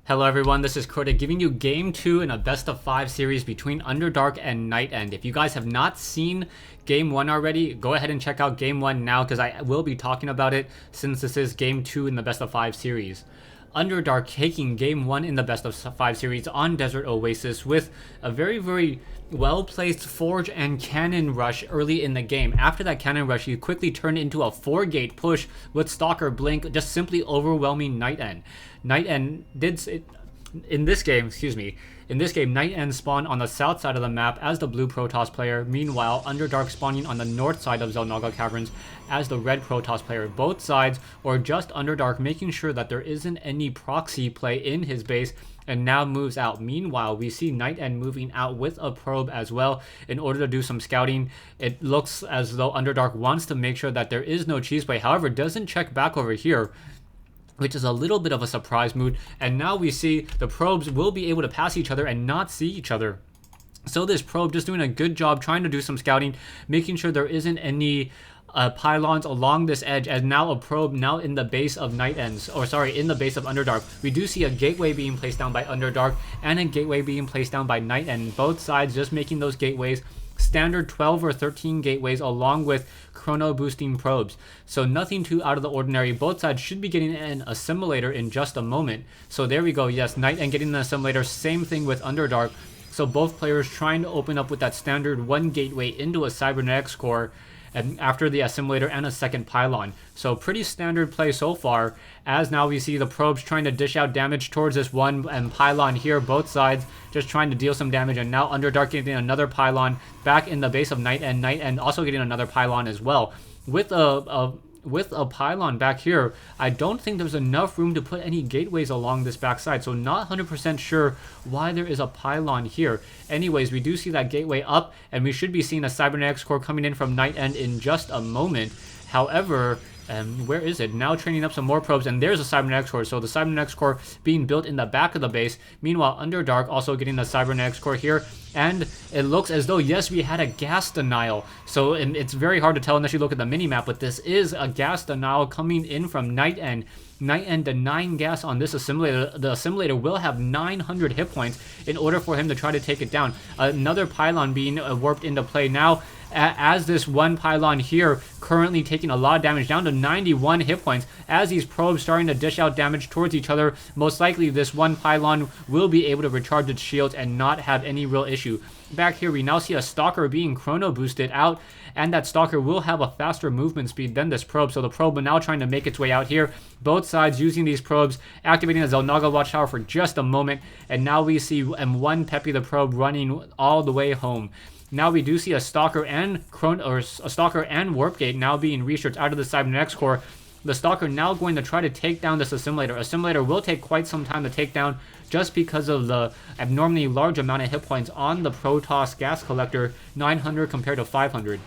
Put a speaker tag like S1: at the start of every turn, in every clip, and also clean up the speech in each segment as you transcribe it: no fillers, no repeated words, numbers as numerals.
S1: Hello everyone, this is Crota giving you Game 2 in a best of 5 series between Underdark and NightEnd. If you guys have not seen Game 1 already, go ahead and check out Game 1 now because I will be talking about it since this is Game 2 in the best of 5 series. Underdark taking Game 1 in the best of 5 series on Desert Oasis with a very well-placed Forge and Cannon rush early in the game. After that Cannon rush, you quickly turn into a 4-gate push with Stalker Blink, just simply overwhelming NightEnd. NightEnd did in this game, NightEnd spawned on the south side of the map as the blue Protoss player. Meanwhile, Underdark spawning on the north side of Xel'Naga Caverns as the red Protoss player. Both sides, or just Underdark, making sure that there isn't any proxy play in his base, and now moves out. Meanwhile, we see NightEnd moving out with a probe as well in order to do some scouting. It looks as though Underdark wants to make sure that there is no cheese play, however, doesn't check back over here, which is a little bit of a surprise move. And now we see the probes will be able to pass each other and not see each other. So this probe just doing a good job trying to do some scouting, making sure there isn't any pylons along this edge, as now a probe now in the base of in the base of Underdark. We do see a gateway being placed down by Underdark and a gateway being placed down by NightEnd. Both sides just making those gateways standard 12 or 13 gateways along with chrono boosting probes. So nothing too out of the ordinary. Both sides should be getting an assimilator in just a moment. So there we go. Yes, NightEnd getting an assimilator. Same thing with Underdark. So both players trying to open up with that standard 1 gateway into a cybernetics core, and after the assimilator and a second pylon. So pretty standard play so far, as now we see the probes trying to dish out damage towards this one pylon here. Both sides just trying to deal some damage, and now Underdark getting another pylon back in the base of NightEnd. NightEnd also getting another pylon as well. With a pylon back here, I don't think there's enough room to put any gateways along this backside, so not 100% sure why there is a pylon here. Anyways, we do see that gateway up, and we should be seeing a cybernetics core coming in from NightEnd in just a moment. However, where is it? Now training up some more probes, and there's a cybernetics core. So the cybernetics core being built in the back of the base. Meanwhile, Underdark also getting the cybernetics core here, and it looks as though, yes, we had a gas denial. So it's very hard to tell unless you look at the mini-map, but this is a gas denial coming in from NightEnd. NightEnd denying gas on this assimilator. The assimilator will have 900 hit points in order for him to try to take it down. Another pylon being warped into play now, as this one pylon here currently taking a lot of damage, down to 91 hit points, as these probes starting to dish out damage towards each other. Most likely this one pylon will be able to recharge its shields and not have any real issue. Back here we now see a Stalker being chrono boosted out, and that Stalker will have a faster movement speed than this probe, so the probe now trying to make its way out here. Both sides using these probes, activating the Xel'Naga Watchtower for just a moment, and now we see M1 Peppy the probe running all the way home. Now we do see a Stalker and Warp Gate now being researched out of the cybernetics core. The Stalker now going to try to take down this assimilator. Assimilator will take quite some time to take down just because of the abnormally large amount of hit points on the Protoss gas collector, 900 compared to 500.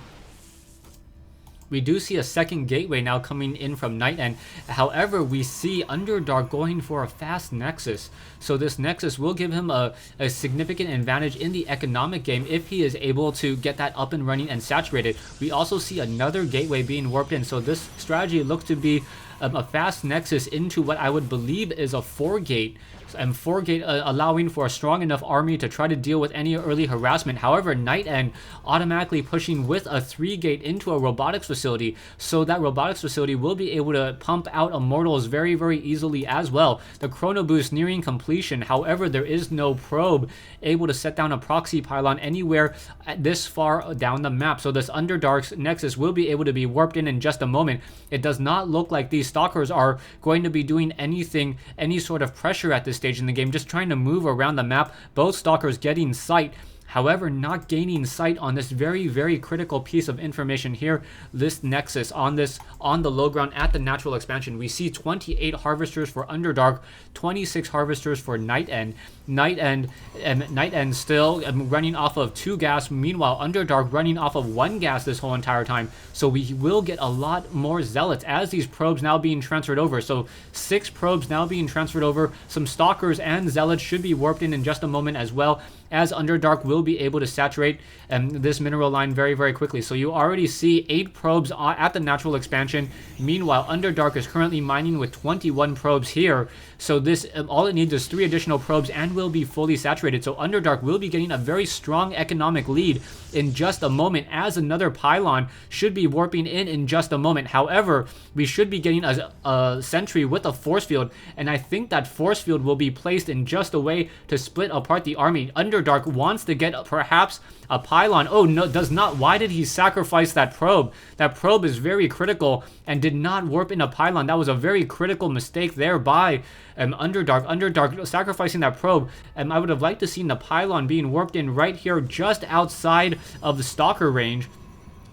S1: We do see a second gateway now coming in from NightEnd. However, we see Underdark going for a fast Nexus. So this Nexus will give him a significant advantage in the economic game if he is able to get that up and running and saturated. We also see another gateway being warped in. So this strategy looks to be a fast Nexus into what I would believe is a 4-gate, and 4-gate allowing for a strong enough army to try to deal with any early harassment. However, NightEnd automatically pushing with a 3-gate into a robotics facility, so that robotics facility will be able to pump out Immortals very easily as well. The chrono boost nearing completion. However, there is no probe able to set down a proxy pylon anywhere this far down the map, so this Underdark's Nexus will be able to be warped in just a moment. It does not look like these Stalkers are going to be doing any sort of pressure at this stage in the game, just trying to move around the map. Both Stalkers getting sight, however not gaining sight on this very critical piece of information here, this Nexus on the low ground at the natural expansion. We see 28 harvesters for Underdark, 26 harvesters for NightEnd. NightEnd still running off of 2 gas. Meanwhile, Underdark running off of 1 gas this whole entire time. So we will get a lot more Zealots as these probes now being transferred over. So 6 probes now being transferred over. Some Stalkers and Zealots should be warped in just a moment as well, as Underdark will be able to saturate this mineral line very, very quickly. So you already see 8 probes at the natural expansion. Meanwhile, Underdark is currently mining with 21 probes here. So this all it needs is 3 additional probes and will be fully saturated. So Underdark will be getting a very strong economic lead in just a moment, as another pylon should be warping in just a moment. However, we should be getting a sentry with a force field, and I think that force field will be placed in just a way to split apart the army. Underdark wants to get perhaps a pylon. Oh no, does not. Why did he sacrifice that probe? That probe is very critical and did not warp in a pylon. That was a very critical mistake there by Underdark sacrificing that probe. I would have liked to see the pylon being warped in right here just outside of the Stalker range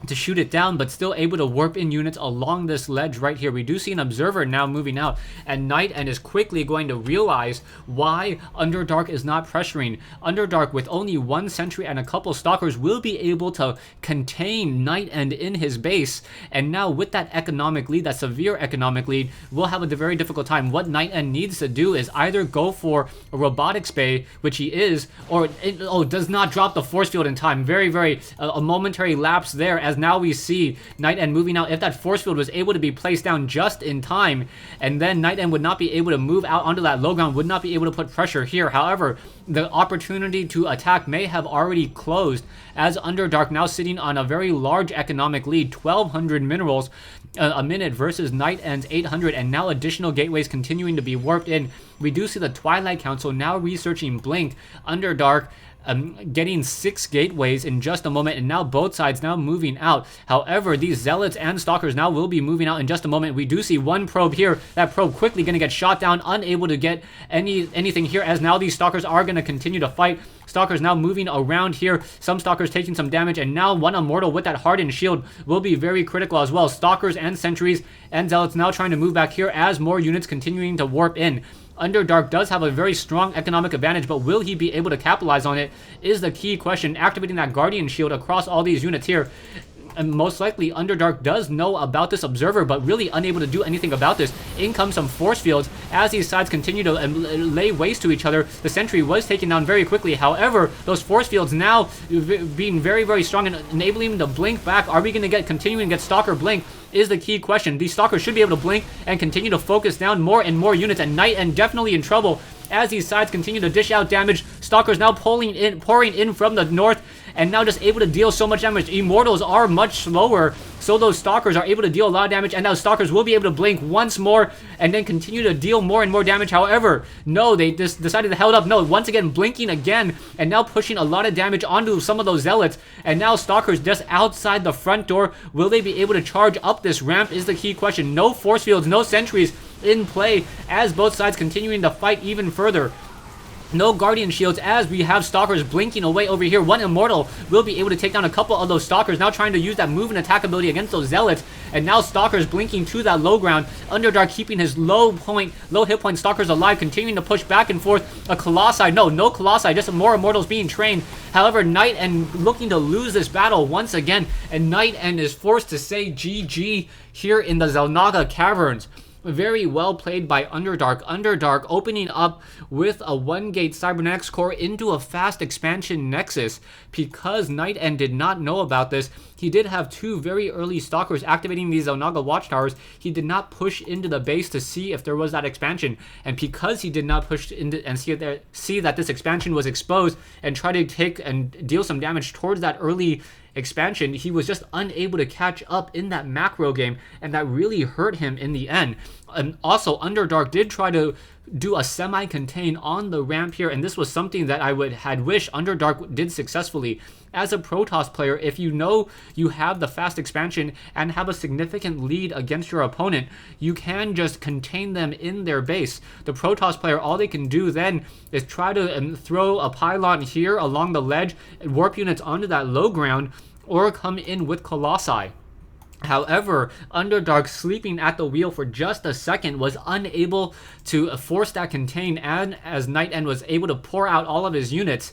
S1: to shoot it down, but still able to warp in units along this ledge right here. We do see an observer now moving out, and NightEnd is quickly going to realize why Underdark is not pressuring. Underdark, with only 1 sentry and a couple Stalkers, will be able to contain NightEnd in his base, and now with that economic lead, that severe economic lead, we'll have a very difficult time. What NightEnd needs to do is either go for a robotics bay, which he is, or does not drop the force field in time. Very, a momentary lapse there, as now we see NightEnd moving out. If that force field was able to be placed down just in time, and then NightEnd would not be able to move out onto that low ground, would not be able to put pressure here. However, the opportunity to attack may have already closed, as Underdark now sitting on a very large economic lead, 1,200 minerals a minute versus NightEnd's 800, and now additional gateways continuing to be warped in. We do see the Twilight Council now researching Blink. Underdark getting 6 gateways in just a moment, and now both sides now moving out. However, these Zealots and Stalkers now will be moving out in just a moment. We do see 1 probe here. That probe quickly going to get shot down, unable to get anything here, as now these Stalkers are going to continue to fight. Stalkers now moving around here. Some Stalkers taking some damage, and now 1 Immortal with that hardened shield will be very critical as well. Stalkers and Sentries and Zealots now trying to move back here as more units continuing to warp in. Underdark does have a very strong economic advantage, but will he be able to capitalize on it is the key question. Activating that Guardian Shield across all these units here. And most likely Underdark does know about this observer, but really unable to do anything about this. In comes some force fields as these sides continue to lay waste to each other. The sentry was taken down very quickly. However, those force fields now being very strong and enabling him to blink back. Are we going to continuing to get Stalker blink is the key question. These Stalkers should be able to blink and continue to focus down more and more units, and NightEnd definitely in trouble as these sides continue to dish out damage. Stalkers now pouring in from the north, and now just able to deal so much damage. Immortals are much slower, so those Stalkers are able to deal a lot of damage, and now Stalkers will be able to blink once more and then continue to deal more and more damage. However, no, they just decided to hold up. No, once again blinking again, and now pushing a lot of damage onto some of those Zealots, and now Stalkers just outside the front door. Will they be able to charge up this ramp is the key question. No force fields, no sentries in play as both sides continuing to fight even further. No Guardian Shields as we have Stalkers blinking away over here. 1 Immortal will be able to take down a couple of those Stalkers, now trying to use that move and attack ability against those Zealots, and now Stalkers blinking to that low ground. Underdark keeping his low hit point Stalkers alive, continuing to push back and forth. A Colossi, no Colossi, just more Immortals being trained. However, NightEnd looking to lose this battle once again, and NightEnd is forced to say GG here in the Xel'Naga Caverns. Very well played by Underdark. Underdark opening up with a 1-gate Cybernetics core into a fast expansion Nexus. Because NightEnd did not know about this, he did have 2 very early Stalkers activating these Xel'Naga watchtowers. He did not push into the base to see if there was that expansion. And because he did not push into and see that this expansion was exposed and try to take and deal some damage towards that early expansion, he was just unable to catch up in that macro game, and that really hurt him in the end. And also, Underdark did try to do a semi-contain on the ramp here, and this was something that I had wished Underdark did successfully. As a Protoss player, if you know you have the fast expansion and have a significant lead against your opponent, you can just contain them in their base. The Protoss player, all they can do then is try to throw a pylon here along the ledge and warp units onto that low ground, or come in with Colossi. However, Underdark, sleeping at the wheel for just a second, was unable to force that contain, and as NightEnd was able to pour out all of his units,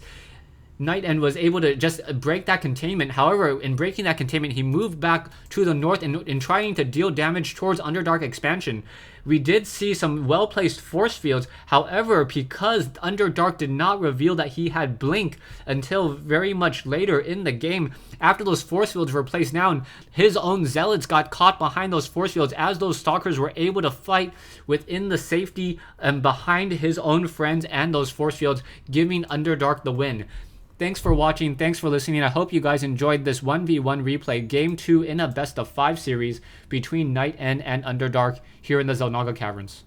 S1: NightEnd was able to just break that containment. However, in breaking that containment, he moved back to the north in trying to deal damage towards Underdark expansion. We did see some well-placed force fields. However, because Underdark did not reveal that he had Blink until very much later in the game, after those force fields were placed down, his own zealots got caught behind those force fields as those stalkers were able to fight within the safety and behind his own friends and those force fields, giving Underdark the win. Thanks for watching. Thanks for listening. I hope you guys enjoyed this 1v1 replay, Game 2 in a best of 5 series between NightEnd and Underdark here in the Xel'Naga Caverns.